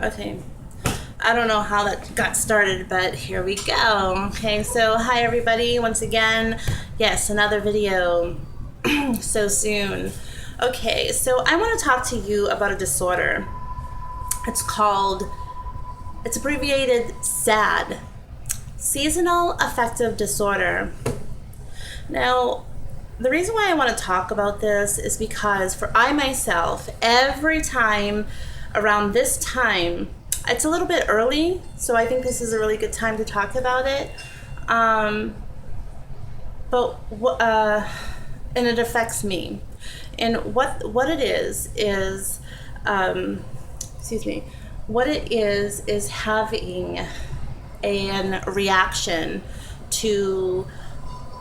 Okay. I don't know how that got started, but here we go. Okay, so hi everybody once again. Yes, another video so soon. Okay, so I want to talk to you about a disorder. It's abbreviated SAD, Seasonal Affective Disorder. Now, the reason why I want to talk about this is because for I myself, every time around this time, it's a little bit early, so I think this is a really good time to talk about it. And it affects me. And what it is excuse me, what it is having a reaction to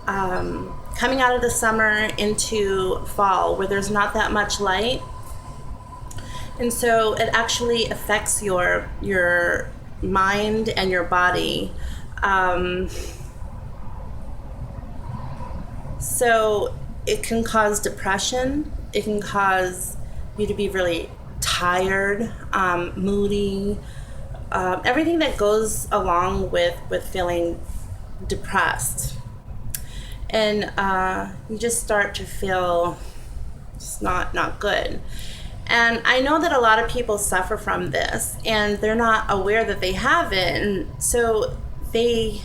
coming out of the summer into fall where there's not that much light. And so it actually affects your mind and your body. So it can cause depression. It can cause you to be really tired, moody, everything that goes along with feeling depressed. And you just start to feel just not good. And I know that a lot of people suffer from this and they're not aware that they have it. And so they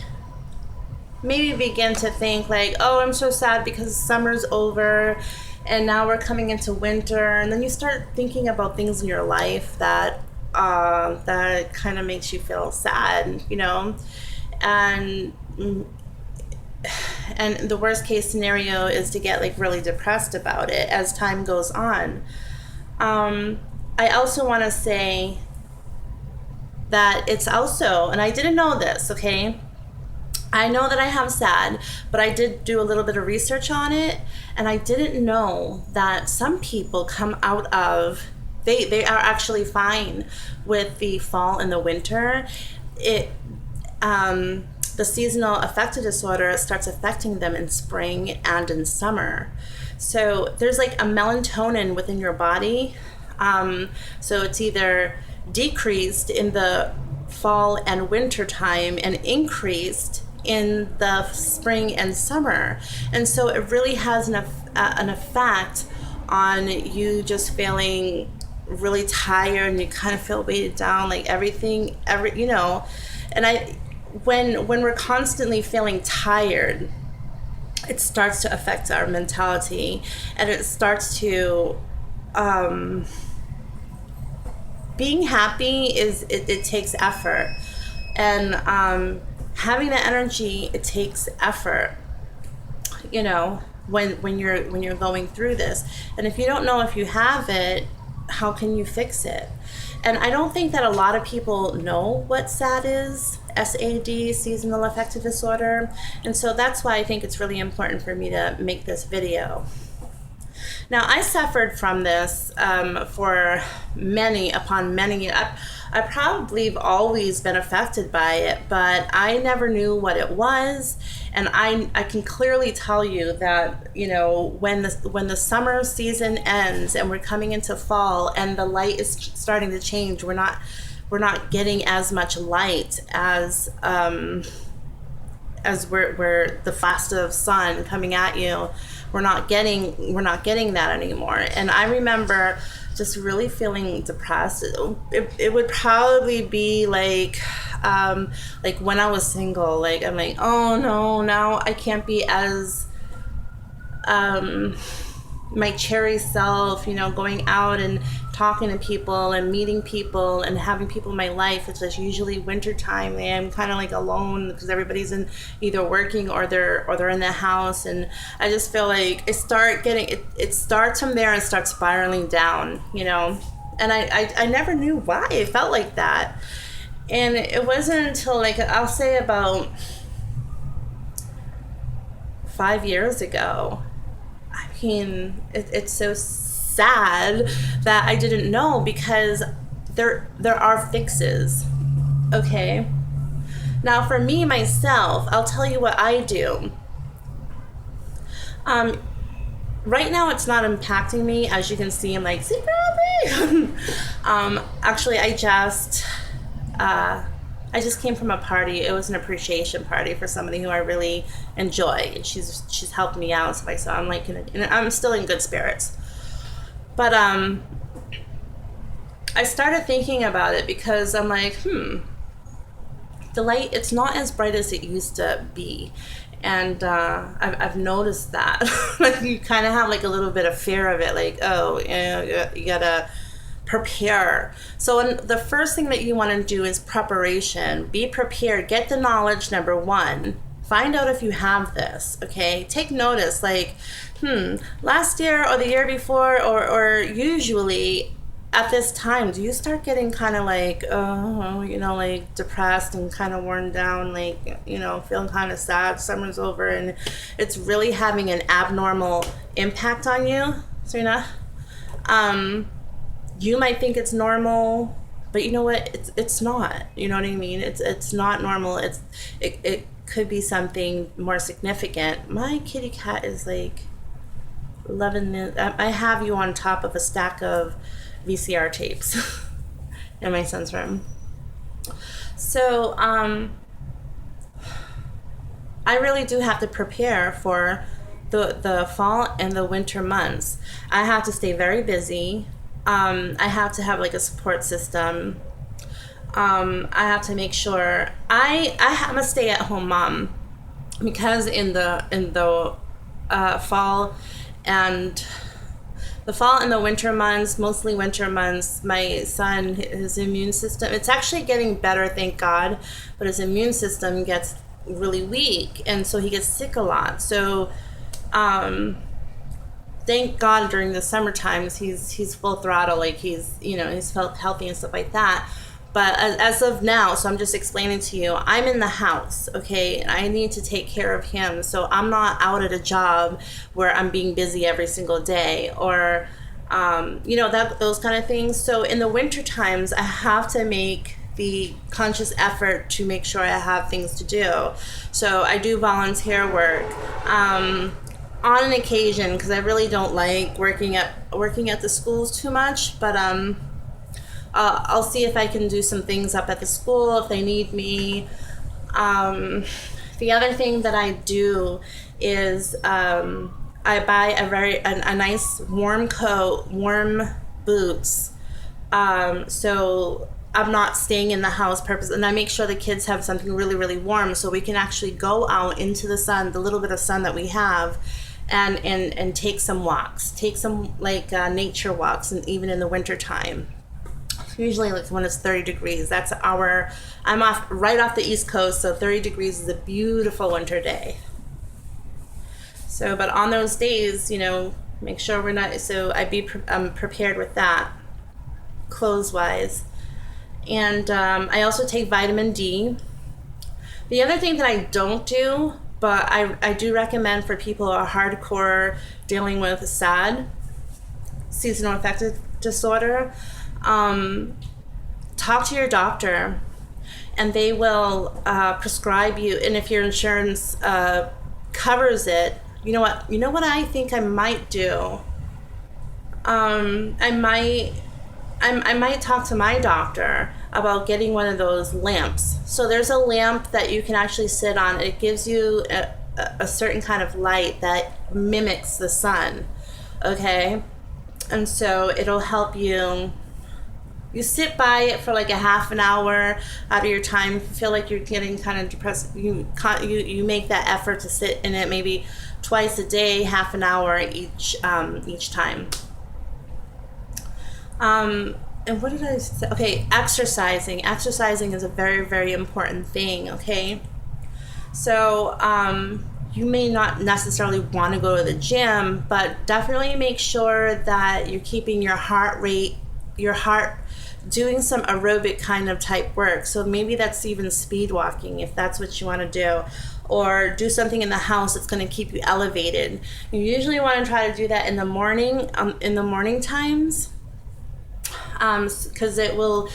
maybe begin to think like, oh, I'm so sad because summer's over and now we're coming into winter. And then you start thinking about things in your life that kind of makes you feel sad, you know? And the worst case scenario is to get like really depressed about it as time goes on. I also want to say that it's also, and I didn't know this, okay? I know that I have SAD, but I did do a little bit of research on it, and I didn't know that some people come out of, they are actually fine with the fall and the winter. The seasonal affective disorder starts affecting them in spring and in summer. So there's like a melatonin within your body. So it's either decreased in the fall and winter time and increased in the spring and summer. And so it really has an effect on you just feeling really tired and you kind of feel weighted down, like you know. And when we're constantly feeling tired, it starts to affect our mentality, and it starts to being happy it takes effort, and having the energy, it takes effort, you know, when you're going through this. And if you don't know if you have it, how can you fix it? And I don't think that a lot of people know what SAD is, SAD, Seasonal Affective Disorder. And so that's why I think it's really important for me to make this video. Now, I suffered from this for many upon many. I probably have always been affected by it, but I never knew what it was. And I can clearly tell you that, you know, when the summer season ends and we're coming into fall and the light is starting to change, we're not getting as much light as we're the flash of sun coming at you. We're not getting that anymore. And I remember just really feeling depressed. It would probably be like when I was single, like I'm like, oh no, now I can't be as my cherry self, you know, going out and talking to people and meeting people and having people in my life. It's just usually winter time and I'm kind of like alone because everybody's in either working or they're in the house, and I just feel like it starts from there and starts spiraling down, you know. And I never knew why I felt like that. And it wasn't until like I'll say about 5 years ago. I mean, it's so sad that I didn't know, because there are fixes. Okay. Now for me, myself, I'll tell you what I do. Right now it's not impacting me. As you can see, I'm like, super happy. Actually, I just came from a party. It was an appreciation party for somebody who I really enjoy, and she's helped me out. So I'm like, I'm still in good spirits. But I started thinking about it because I'm like, the light, it's not as bright as it used to be. And I've noticed that. Like, you kind of have like a little bit of fear of it, like, oh, you gotta prepare. So the first thing that you want to do is preparation. Be prepared. Get the knowledge, number one. Find out if you have this, okay? Take notice, like, last year or the year before, or usually at this time, do you start getting kind of like, like depressed and kind of worn down, like, feeling kind of sad, summer's over, and it's really having an abnormal impact on you, Serena? You might think it's normal, but you know what? It's not. You know what I mean? It's not normal. It could be something more significant. My kitty cat is like loving this. I have you on top of a stack of VCR tapes in my son's room. So I really do have to prepare for the fall and the winter months. I have to stay very busy. I have to have like a support system. I have to make sure I'm a stay-at-home mom, because in the fall and the winter months, mostly winter months, my son, his immune system, it's actually getting better, thank God, but his immune system gets really weak, and so he gets sick a lot. So thank God during the summer times he's full throttle, like he's felt healthy and stuff like that. But as of now, so I'm just explaining to you, I'm in the house, okay? I need to take care of him. So I'm not out at a job where I'm being busy every single day, or, those kind of things. So in the winter times, I have to make the conscious effort to make sure I have things to do. So I do volunteer work. On an occasion, because I really don't like working at the schools too much, but I'll see if I can do some things up at the school if they need me. The other thing that I do is I buy a nice warm coat, warm boots, so I'm not staying in the house purpose, and I make sure the kids have something really, really warm so we can actually go out into the sun, the little bit of sun that we have, and take some walks, take some nature walks, and even in the winter time. Usually like when it's 30 degrees, I'm right off the East Coast, so 30 degrees is a beautiful winter day. So, but on those days, make sure we're not, so I'm prepared with that, clothes-wise. And I also take vitamin D. The other thing that I don't do, but I do recommend for people who are hardcore dealing with SAD, seasonal affective disorder, talk to your doctor, and they will prescribe you. And if your insurance covers it, you know what I think I might do. I might talk to my doctor about getting one of those lamps. So there's a lamp that you can actually sit on. It gives you a certain kind of light that mimics the sun, okay? And so it'll help you. You sit by it for like a half an hour out of your time. If you feel like you're getting kind of depressed, you make that effort to sit in it maybe twice a day, half an hour each time. And what did I say? Okay, exercising. Exercising is a very, very important thing, okay? So you may not necessarily want to go to the gym, but definitely make sure that you're keeping your heart doing some aerobic kind of type work. So maybe that's even speed walking if that's what you want to do, or do something in the house that's going to keep you elevated. You usually want to try to do that in the morning times, because it'll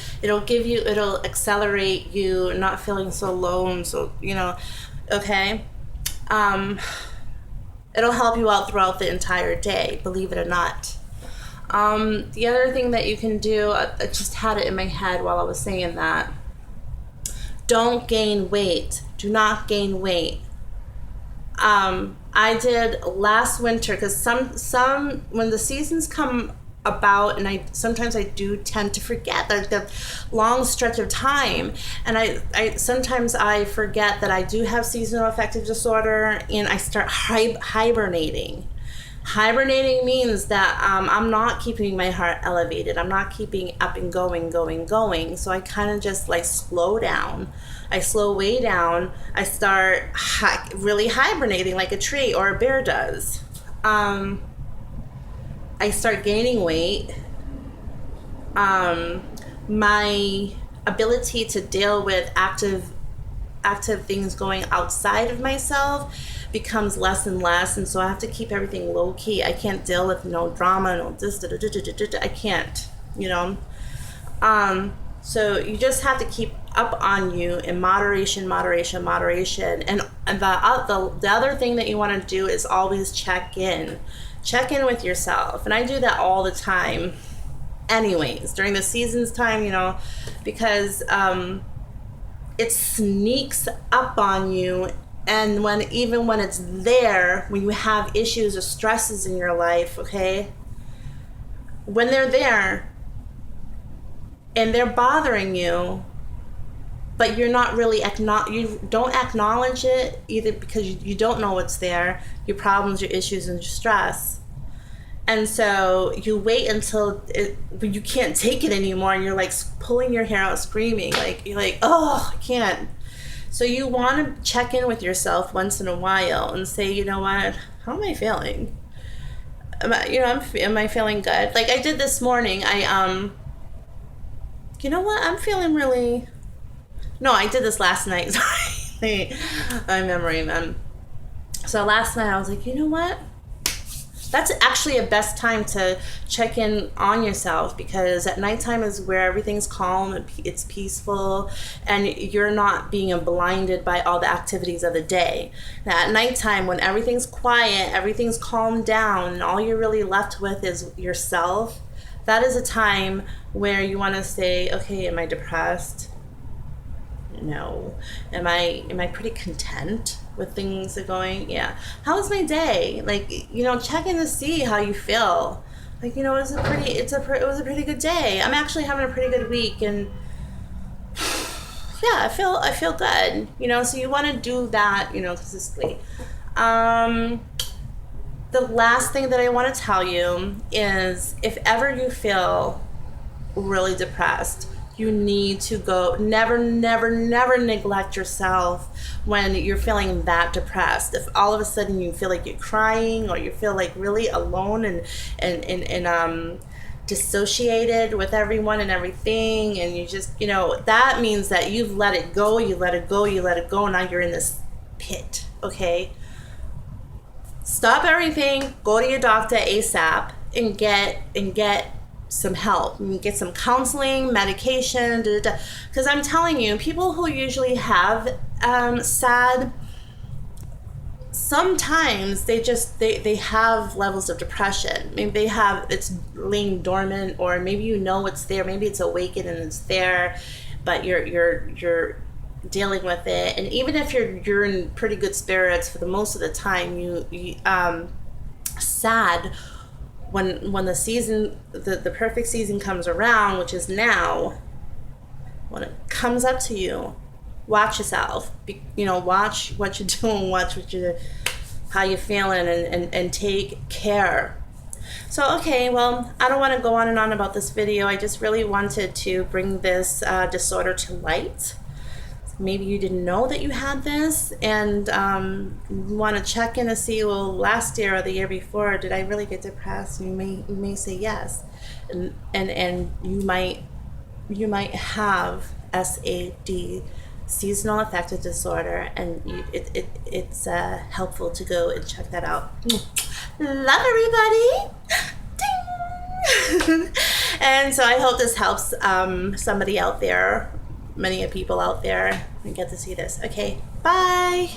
accelerate you not feeling so low and so okay. It'll help you out throughout the entire day, believe it or not. The other thing that you can do, I just had it in my head while I was saying that. Don't gain weight. Do not gain weight. I did last winter, because some when the seasons come about, and sometimes I do tend to forget the long stretch of time, and I sometimes I forget that I do have seasonal affective disorder, and I start hibernating. Hibernating means that I'm not keeping my heart elevated. I'm not keeping up and going. So I kind of just like slow down. I slow way down. I start really hibernating like a tree or a bear does. I start gaining weight. My ability to deal with active things going outside of myself becomes less and less, and so I have to keep everything low key. I can't deal with no drama, no this, I can't, you know. So you just have to keep up on you in moderation. And the other thing that you want to do is always check in with yourself, and I do that all the time anyways during the seasons time, you know, because it sneaks up on you. And even when it's there, when you have issues or stresses in your life, okay, when they're there and they're bothering you, but you're not really you don't acknowledge it either, because you don't know what's there, your problems, your issues, and your stress. And so you wait until you can't take it anymore, and you're like pulling your hair out, screaming, like you're like, oh, I can't. So you want to check in with yourself once in a while and say, you know what, how am I feeling? Am I feeling good? Like I did this morning. You know what, I'm feeling really. No, I did this last night. Sorry, my memory, man. So last night I was like, you know what? That's actually a best time to check in on yourself, because at nighttime is where everything's calm and it's peaceful, and you're not being blinded by all the activities of the day. Now at nighttime, when everything's quiet, everything's calmed down, and all you're really left with is yourself, that is a time where you want to say, okay, am I depressed? No. Am I pretty content with things that are going? Yeah. How was my day? Like, you know, check in to see how you feel. Like, you know, it was a pretty good day. I'm actually having a pretty good week, and yeah, I feel good. You know, so you want to do that, you know, consistently. The last thing that I want to tell you is, if ever you feel really depressed, you need to go. Never neglect yourself when you're feeling that depressed. If all of a sudden you feel like you're crying, or you feel like really alone and dissociated with everyone and everything, and you just, you know, that means that you've let it go. You let it go. Now you're in this pit. Okay. Stop everything. Go to your doctor ASAP and get some help. Get some counseling, medication, because I'm telling you, people who usually have SAD, sometimes they have levels of depression. Maybe it's laying dormant, or maybe you know it's there, maybe it's awakened and it's there, but you're dealing with it. And even if you're in pretty good spirits for the most of the time, you SAD, when the season, the perfect season comes around, which is now, when it comes up to you, watch yourself. Watch what you're doing, how you're feeling, and take care. So, okay, well, I don't want to go on and on about this video. I just really wanted to bring this disorder to light. Maybe you didn't know that you had this, and you want to check in to see, well, last year or the year before, did I really get depressed? You may say yes, and you might have SAD, seasonal affective disorder, and it's helpful to go and check that out. Love everybody. Ding. And so I hope this helps somebody out there, many people out there, and get to see this. Okay, bye.